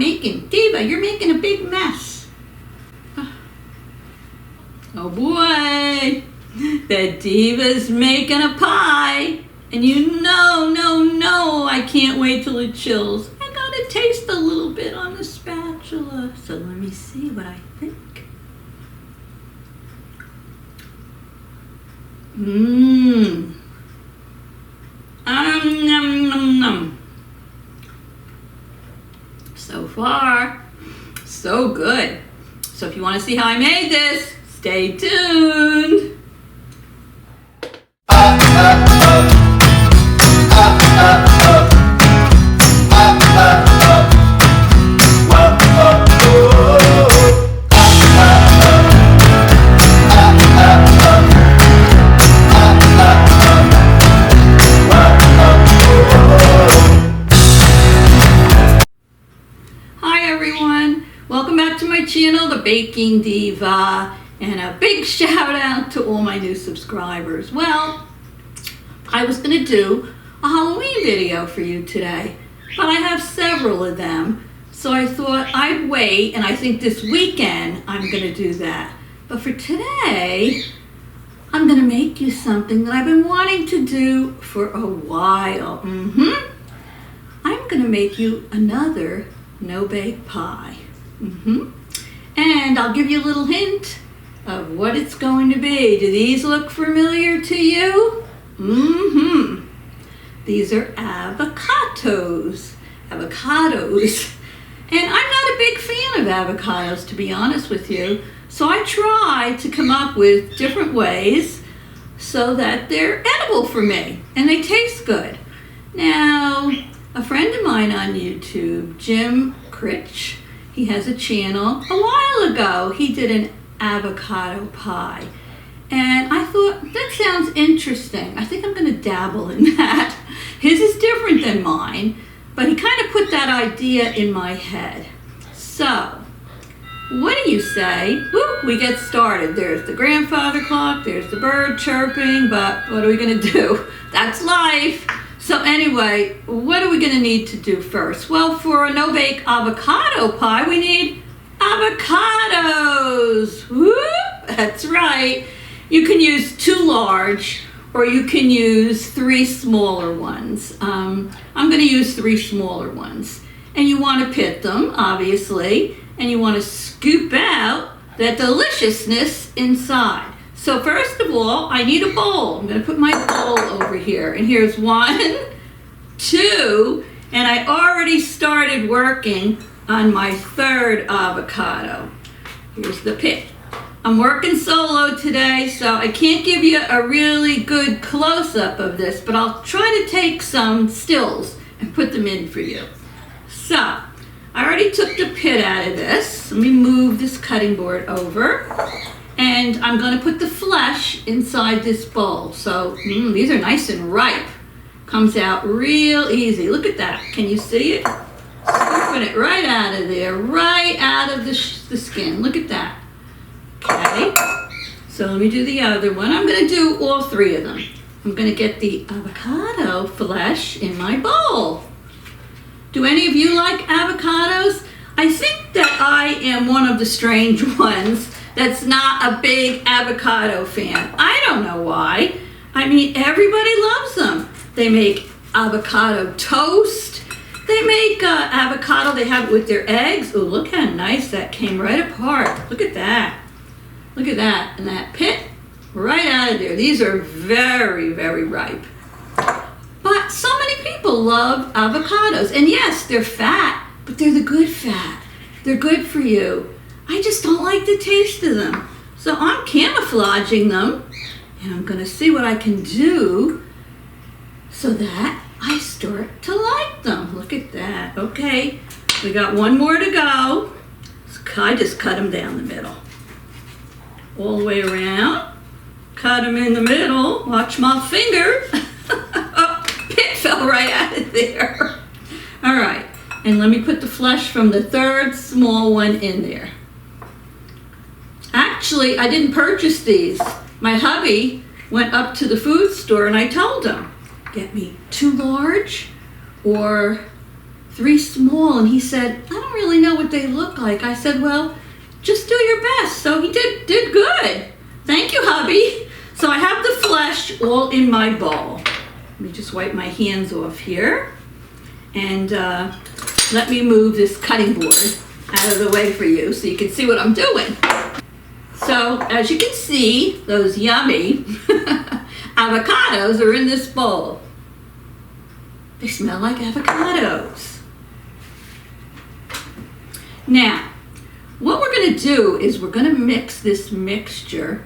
making. Diva, you're making a big mess. Oh boy, the Diva's making a pie. And you know, I can't wait till it chills. I gotta taste a little bit on the spatula. So let me see what I think. Nom. So far, so good. So if you want to see how I made this, stay tuned. Welcome back to my channel, The Baking Diva, and a big shout out to all my new subscribers. Well, I was going to do a Halloween video for you today, but I have several of them, so I thought I'd wait, and I think this weekend I'm going to do that. But for today, I'm going to make you something that I've been wanting to do for a while. I'm going to make you another no bake pie. And I'll give you a little hint of what it's going to be. Do these look familiar to you? These are avocados. And I'm not a big fan of avocados, to be honest with you. So I try to come up with different ways so that they're edible for me and they taste good. Now, a friend of mine on YouTube, Jim Critch, he has a channel. A while ago, he did an avocado pie. And I thought, that sounds interesting. I think I'm going to dabble in that. His is different than mine, but he kind of put that idea in my head. So, what do you say? Whoop, we get started. There's the grandfather clock, there's the bird chirping, but what are we going to do? That's life. So anyway, what are we going to need to do first? Well, for a no-bake avocado pie, we need avocados. Whoop, that's right. You can use 2 large, or you can use 3 smaller ones. I'm going to use 3 smaller ones. And you want to pit them, obviously, and you want to scoop out that deliciousness inside. So first of all, I need a bowl. I'm going to put my bowl over here. And here's 1, 2, and I already started working on my 3rd avocado. Here's the pit. I'm working solo today, so I can't give you a really good close-up of this, but I'll try to take some stills and put them in for you. So, I already took the pit out of this. Let me move this cutting board over. And I'm going to put the flesh inside this bowl. So these are nice and ripe. Comes out real easy. Look at that. Can you see it? Scooping it right out of there, right out of the skin. Look at that. Okay. So let me do the other one. I'm going to do all 3 of them. I'm going to get the avocado flesh in my bowl. Do any of you like avocados? I think that I am one of the strange ones that's not a big avocado fan. I don't know why. I mean, everybody loves them. They make avocado toast. They make avocado, they have it with their eggs. Oh, look how nice that came right apart. Look at that. Look at that. And that pit right out of there. These are very, very ripe. But so many people love avocados. And yes, they're fat, but they're the good fat. They're good for you. I just don't like the taste of them. So I'm camouflaging them, and I'm going to see what I can do so that I start to like them. Look at that. Okay, we got 1 more to go. I just cut them down the middle. All the way around. Cut them in the middle. Watch my finger. Oh, pit fell right out of there. All right, and let me put the flesh from the 3rd small one in there. Actually, I didn't purchase these. My hubby went up to the food store and I told him, get me 2 large or 3 small, and he said, I don't really know what they look like. I said, well, just do your best. So he did good. Thank you, hubby. So I have the flesh all in my bowl. Let me just wipe my hands off here. And let me move this cutting board out of the way for you so you can see what I'm doing. So as you can see, those yummy avocados are in this bowl. They smell like avocados. Now, what we're going to do is we're going to mix this mixture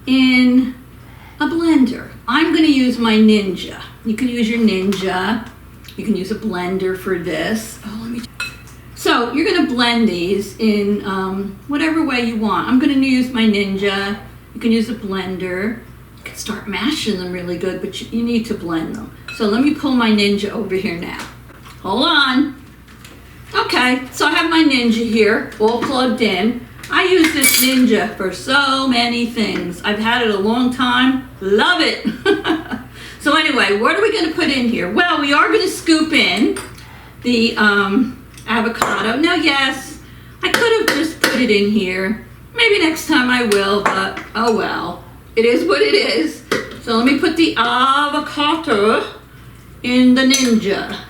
in a blender. I'm going to use my Ninja. You can use your Ninja. You can use a blender for this. So you're going to blend these in whatever way you want. I'm going to use my Ninja. You can use a blender. You can start mashing them really good, but you need to blend them. So let me pull my Ninja over here now. Hold on. Okay, so I have my Ninja here, all plugged in. I use this Ninja for so many things. I've had it a long time. Love it. So anyway, what are we going to put in here? Well, we are going to scoop in the avocado. Now, yes, I could have just put it in here. Maybe next time I will, but oh well. It is what it is. So let me put the avocado in the Ninja.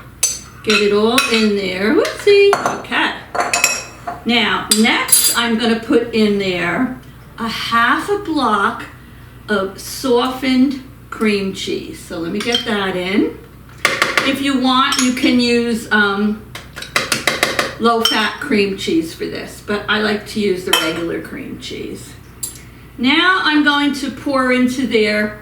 Get it all in there. Whoopsie. Okay. Now, next I'm going to put in there a 1/2 block of softened cream cheese. So let me get that in. If you want, you can use low-fat cream cheese for this, but I like to use the regular cream cheese. Now I'm going to pour into there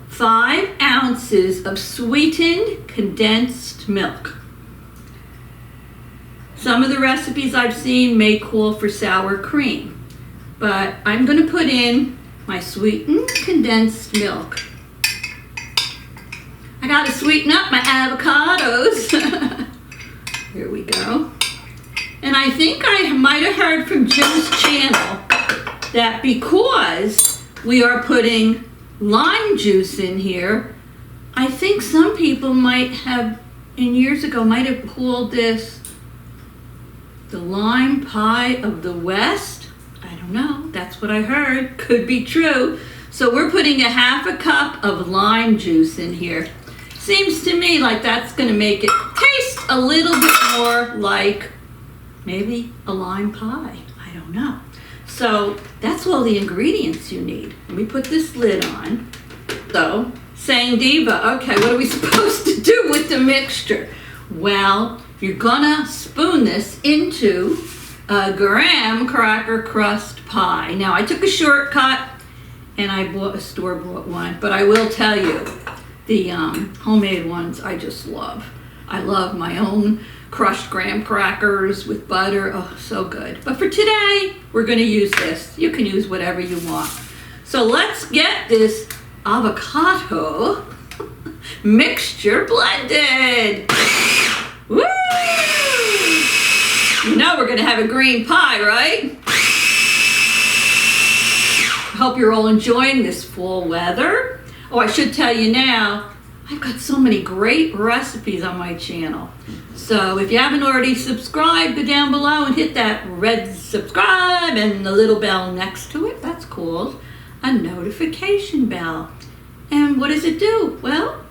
5 ounces of sweetened condensed milk. Some of the recipes I've seen may call for sour cream, but I'm going to put in my sweetened condensed milk. I got to sweeten up my avocados. Here we go. And I think I might have heard from Jim's channel that because we are putting lime juice in here, I think some people might have, in years ago, might have called this the lime pie of the West. I don't know. That's what I heard. Could be true. So we're putting a 1/2 cup of lime juice in here. Seems to me like that's going to make it taste a little bit more like maybe a lime pie. I don't know. So that's all the ingredients you need. Let me put this lid on. So, saying Diva, okay, what are we supposed to do with the mixture? Well, you're gonna spoon this into a graham cracker crust pie. Now, I took a shortcut and I bought a store-bought one, but I will tell you, the homemade ones I just love. I love my own crushed graham crackers with butter. Oh, so good. But for today, we're gonna use this. You can use whatever you want. So let's get this avocado mixture blended. Woo! You know we're gonna have a green pie, right? I hope you're all enjoying this fall weather. Oh, I should tell you now, I've got so many great recipes on my channel. So if you haven't already subscribed, go down below and hit that red subscribe and the little bell next to it. That's called a notification bell. And what does it do? Well,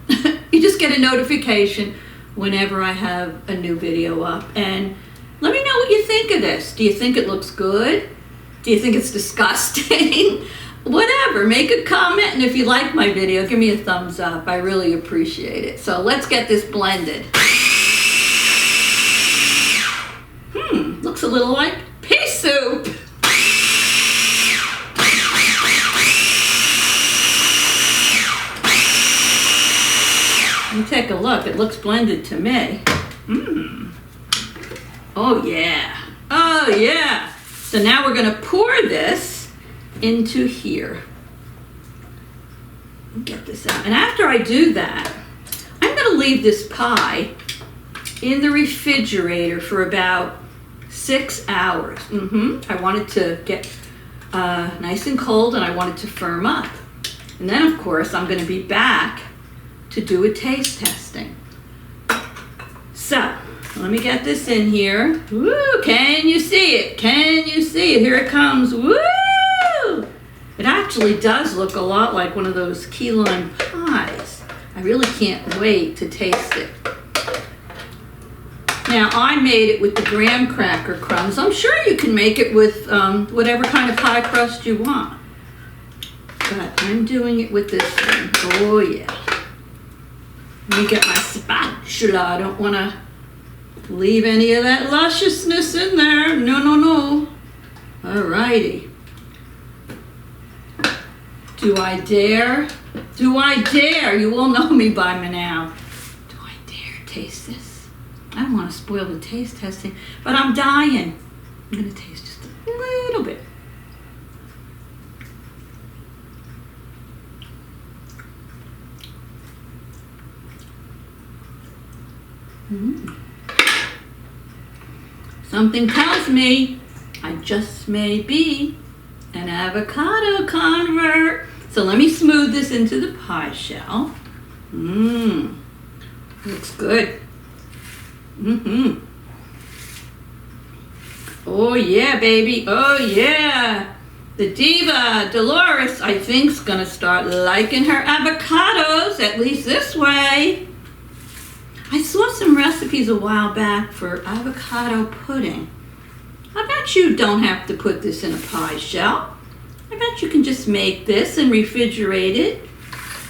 you just get a notification whenever I have a new video up. And let me know what you think of this. Do you think it looks good? Do you think it's disgusting? Whatever, make a comment, and if you like my video, give me a thumbs up. I really appreciate it. So let's get this blended. Looks a little like pea soup. Let me take a look. It looks blended to me. Oh yeah. Oh yeah. So now we're going to pour this into here. Get this out. And after I do that, I'm going to leave this pie in the refrigerator for about 6 hours. I want it to get nice and cold, and I want it to firm up. And then, of course, I'm going to be back to do a taste testing. So, let me get this in here. Woo! Can you see it? Can you see it? Here it comes. Woo! It actually does look a lot like one of those key lime pies. I really can't wait to taste it. Now, I made it with the graham cracker crumbs. I'm sure you can make it with whatever kind of pie crust you want. But I'm doing it with this one. Oh, yeah. Let me get my spatula. I don't want to leave any of that lusciousness in there. No, no, no. Alrighty. Do I dare? Do I dare? You all know me by now. Do I dare taste this? I don't want to spoil the taste testing, but I'm dying. I'm going to taste just a little bit. Something tells me I just may be an avocado convert. So let me smooth this into the pie shell. Looks good. Oh yeah, baby. Oh yeah. The Diva, Dolores, I think, is gonna start liking her avocados, at least this way. I saw some recipes a while back for avocado pudding. I bet you don't have to put this in a pie shell. I bet you can just make this and refrigerate it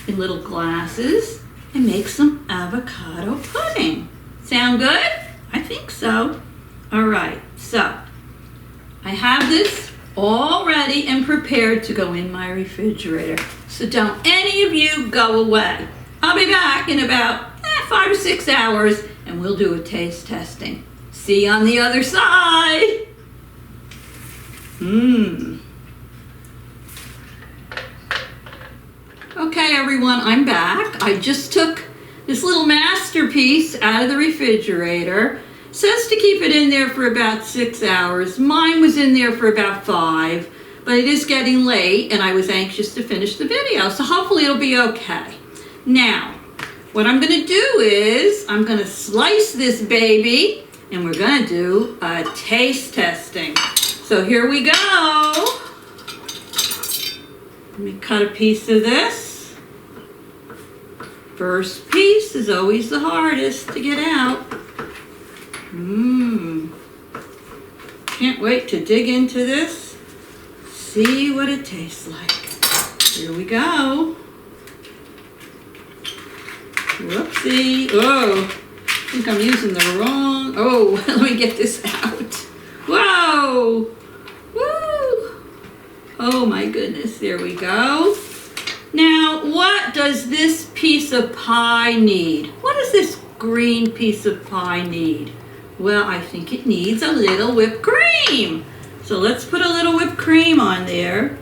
in little glasses and make some avocado pudding. Sound good? I think so. All right, so I have this all ready and prepared to go in my refrigerator. So don't any of you go away. I'll be back in about 5 or 6 hours and we'll do a taste testing. See you on the other side. Okay, everyone, I'm back. I just took this little masterpiece out of the refrigerator. It says to keep it in there for about 6 hours. Mine was in there for about 5, but it is getting late and I was anxious to finish the video, so hopefully it'll be okay. Now, what I'm gonna do is I'm gonna slice this baby and we're gonna do a taste testing. So here we go. Let me cut a piece of this. First piece is always the hardest to get out. Can't wait to dig into this. See what it tastes like. Here we go. Whoopsie. Oh, I think I'm using the wrong. Oh, let me get this out. Whoa. Woo. Oh my goodness, there we go. Now, what does this piece of pie need? What does this green piece of pie need? Well, I think it needs a little whipped cream. So let's put a little whipped cream on there.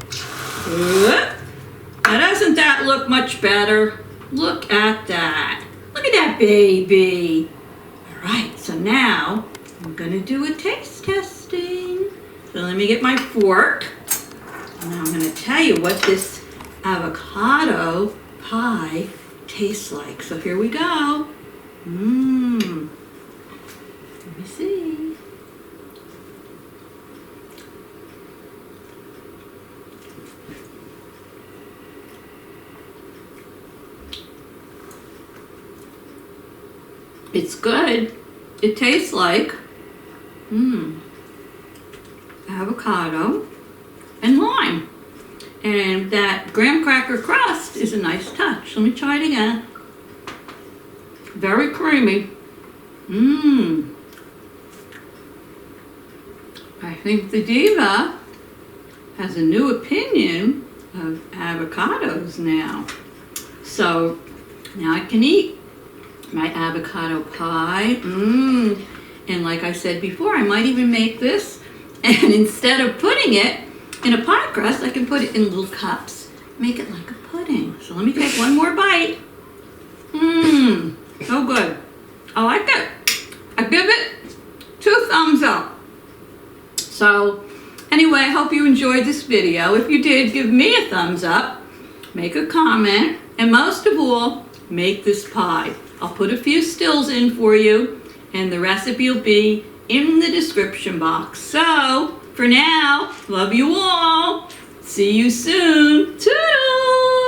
Now, doesn't that look much better? Look at that. Look at that baby. All right, so now I'm gonna do a taste testing. So let me get my fork. And I'm gonna tell you what this avocado pie tastes like. So here we go. Let me see. It's good. It tastes like avocado and lime. And that graham cracker crust is a nice touch. Let me try it again. Very creamy. I think the Diva has a new opinion of avocados now. So now I can eat my avocado pie. And like I said before, I might even make this, and instead of putting it in a pie crust, I can put it in little cups, make it like a pudding. So let me take one more bite. So good. I like it. I give it 2 thumbs up. So anyway, I hope you enjoyed this video. If you did, give me a thumbs up, make a comment, and most of all, make this pie. I'll put a few stills in for you, and the recipe will be in the description box. So, for now, love you all. See you soon. Toodles!